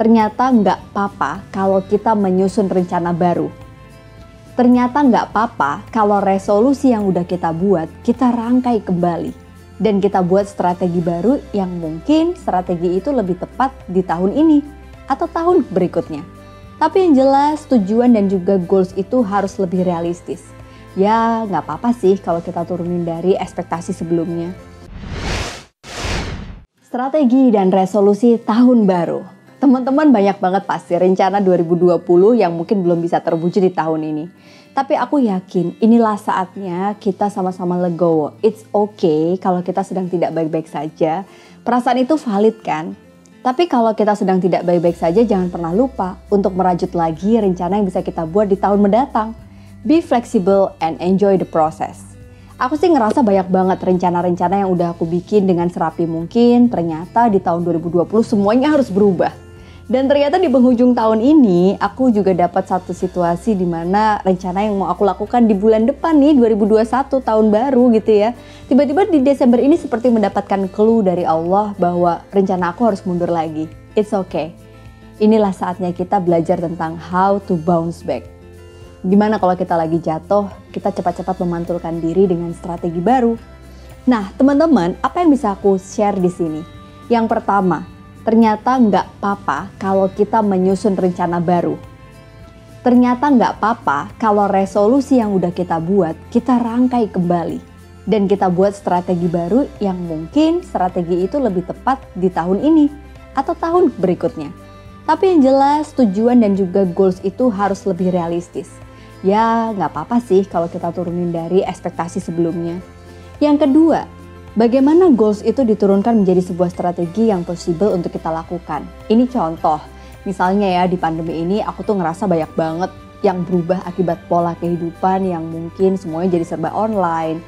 Ternyata nggak apa-apa kalau kita menyusun rencana baru. Ternyata nggak apa-apa kalau resolusi yang udah kita buat, kita rangkai kembali. Dan kita buat strategi baru yang mungkin strategi itu lebih tepat di tahun ini atau tahun berikutnya. Tapi yang jelas tujuan dan juga goals itu harus lebih realistis. Ya nggak apa-apa sih kalau kita turunin dari ekspektasi sebelumnya. Strategi dan resolusi tahun baru. Teman-teman banyak banget pasti rencana 2020 yang mungkin belum bisa terwujud di tahun ini. Tapi aku yakin inilah saatnya kita sama-sama legowo. It's okay kalau kita sedang tidak baik-baik saja. Perasaan itu valid kan? Tapi kalau kita sedang tidak baik-baik saja, jangan pernah lupa untuk merajut lagi rencana yang bisa kita buat di tahun mendatang. Be flexible and enjoy the process. Aku sih ngerasa banyak banget rencana-rencana yang udah aku bikin dengan serapi mungkin. Ternyata di tahun 2020 semuanya harus berubah. Dan ternyata di penghujung tahun ini aku juga dapat satu situasi di mana rencana yang mau aku lakukan di bulan depan nih 2021 tahun baru gitu ya. Tiba-tiba di Desember ini seperti mendapatkan clue dari Allah bahwa rencana aku harus mundur lagi. It's okay. Inilah saatnya kita belajar tentang how to bounce back. Gimana kalau kita lagi jatuh, kita cepat-cepat memantulkan diri dengan strategi baru. Nah, teman-teman, apa yang bisa aku share di sini? Yang pertama, ternyata nggak apa-apa kalau kita menyusun rencana baru. Ternyata nggak apa-apa kalau resolusi yang udah kita buat, kita rangkai kembali. Dan kita buat strategi baru yang mungkin strategi itu lebih tepat di tahun ini atau tahun berikutnya. Tapi yang jelas tujuan dan juga goals itu harus lebih realistis. Ya nggak apa-apa sih kalau kita turunin dari ekspektasi sebelumnya. Yang kedua, bagaimana goals itu diturunkan menjadi sebuah strategi yang possible untuk kita lakukan. Ini contoh, misalnya ya di pandemi ini aku tuh ngerasa banyak banget yang berubah akibat pola kehidupan yang mungkin semuanya jadi serba online.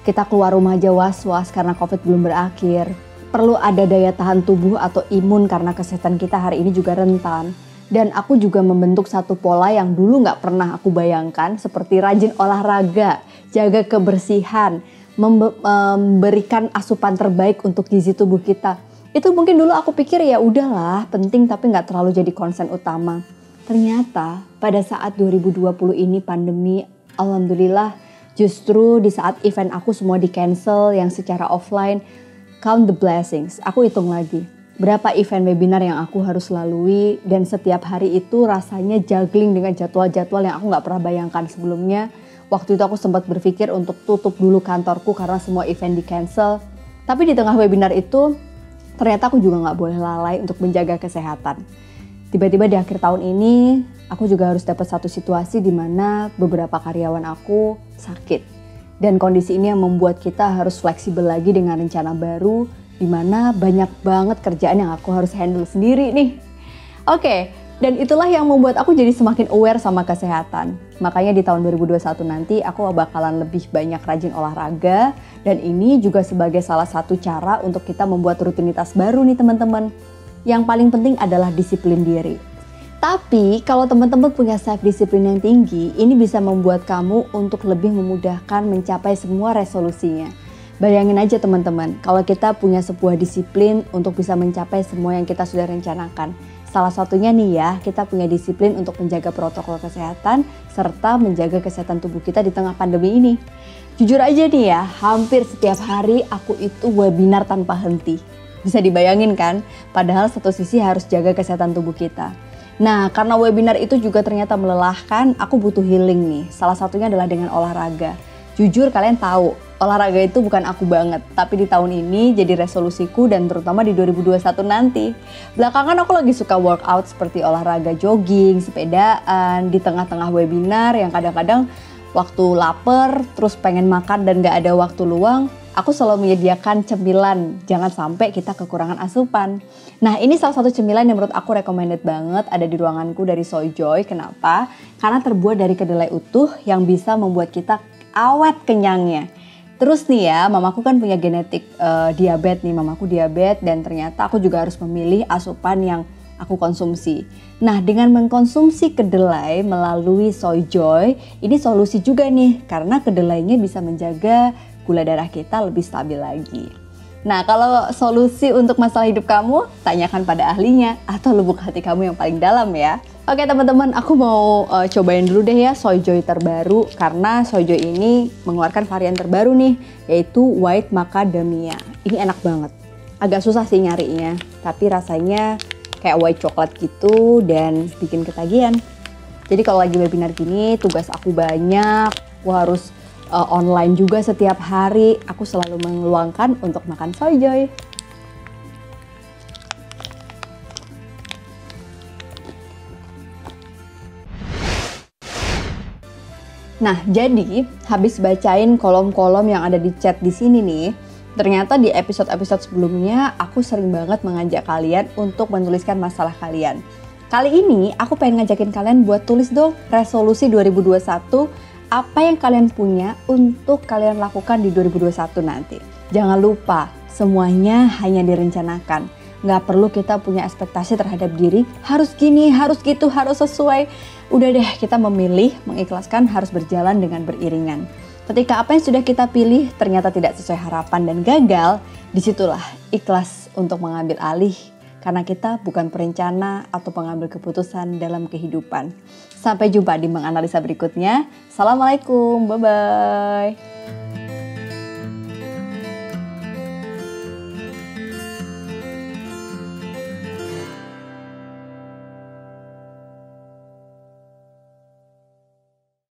Kita keluar rumah aja was-was karena COVID belum berakhir. Perlu ada daya tahan tubuh atau imun karena kesehatan kita hari ini juga rentan. Dan aku juga membentuk satu pola yang dulu nggak pernah aku bayangkan seperti rajin olahraga, jaga kebersihan, memberikan asupan terbaik untuk gizi tubuh kita. Itu mungkin dulu aku pikir ya udahlah penting tapi nggak terlalu jadi concern utama. Ternyata pada saat 2020 ini pandemi, alhamdulillah justru di saat event aku semua di cancel yang secara offline, count the blessings. Aku hitung lagi berapa event webinar yang aku harus lalui dan setiap hari itu rasanya juggling dengan jadwal-jadwal yang aku nggak pernah bayangkan sebelumnya. Waktu itu aku sempat berpikir untuk tutup dulu kantorku karena semua event di cancel. Tapi di tengah webinar itu ternyata aku juga nggak boleh lalai untuk menjaga kesehatan. Tiba-tiba di akhir tahun ini aku juga harus dapat satu situasi di mana beberapa karyawan aku sakit. Dan kondisi ini yang membuat kita harus fleksibel lagi dengan rencana baru di mana banyak banget kerjaan yang aku harus handle sendiri nih. Oke. Dan itulah yang membuat aku jadi semakin aware sama kesehatan. Makanya di tahun 2021 nanti aku bakalan lebih banyak rajin olahraga. Dan ini juga sebagai salah satu cara untuk kita membuat rutinitas baru nih teman-teman. Yang paling penting adalah disiplin diri. Tapi kalau teman-teman punya self-disiplin yang tinggi, ini bisa membuat kamu untuk lebih memudahkan mencapai semua resolusinya. Bayangin aja teman-teman, kalau kita punya sebuah disiplin untuk bisa mencapai semua yang kita sudah rencanakan. Salah satunya nih ya, kita punya disiplin untuk menjaga protokol kesehatan serta menjaga kesehatan tubuh kita di tengah pandemi ini. Jujur aja nih ya, hampir setiap hari aku itu webinar tanpa henti. Bisa dibayangin kan? Padahal satu sisi harus jaga kesehatan tubuh kita. Nah, karena webinar itu juga ternyata melelahkan, aku butuh healing nih. Salah satunya adalah dengan olahraga. Jujur kalian tahu, olahraga itu bukan aku banget, tapi di tahun ini jadi resolusiku dan terutama di 2021 nanti. Belakangan aku lagi suka workout seperti olahraga jogging, sepedaan, di tengah-tengah webinar yang kadang-kadang waktu lapar, terus pengen makan dan gak ada waktu luang, aku selalu menyediakan cemilan, jangan sampai kita kekurangan asupan. Nah ini salah satu cemilan yang menurut aku recommended banget, ada di ruanganku dari Soy Joy. Kenapa? Karena terbuat dari kedelai utuh yang bisa membuat kita awet kenyangnya. Terus nih ya, mamaku kan punya genetik diabetes nih, mamaku diabetes dan ternyata aku juga harus memilih asupan yang aku konsumsi. Nah dengan mengkonsumsi kedelai melalui Soy Joy, ini solusi juga nih karena kedelainya bisa menjaga gula darah kita lebih stabil lagi. Nah, kalau solusi untuk masalah hidup kamu, tanyakan pada ahlinya atau lubuk hati kamu yang paling dalam ya. Oke teman-teman, aku mau cobain dulu deh ya Soyjoy terbaru, karena Soyjoy ini mengeluarkan varian terbaru nih, yaitu White Macadamia. Ini enak banget. Agak susah sih nyarinya, tapi rasanya kayak white coklat gitu dan bikin ketagihan. Jadi kalau lagi webinar gini, tugas aku banyak, aku harus online juga setiap hari, aku selalu meluangkan untuk makan Soyjoy. Nah, jadi habis bacain kolom-kolom yang ada di chat di sini nih, ternyata di episode-episode sebelumnya aku sering banget mengajak kalian untuk menuliskan masalah kalian. Kali ini aku pengen ngajakin kalian buat tulis dong resolusi 2021, apa yang kalian punya untuk kalian lakukan di 2021 nanti. Jangan lupa, semuanya hanya direncanakan. Nggak perlu kita punya ekspektasi terhadap diri, harus gini, harus gitu, harus sesuai. Udah deh, kita memilih, mengikhlaskan harus berjalan dengan beriringan. Ketika apa yang sudah kita pilih ternyata tidak sesuai harapan dan gagal, disitulah ikhlas untuk mengambil alih. Karena kita bukan perencana atau pengambil keputusan dalam kehidupan. Sampai jumpa di menganalisa berikutnya. Assalamualaikum, bye-bye.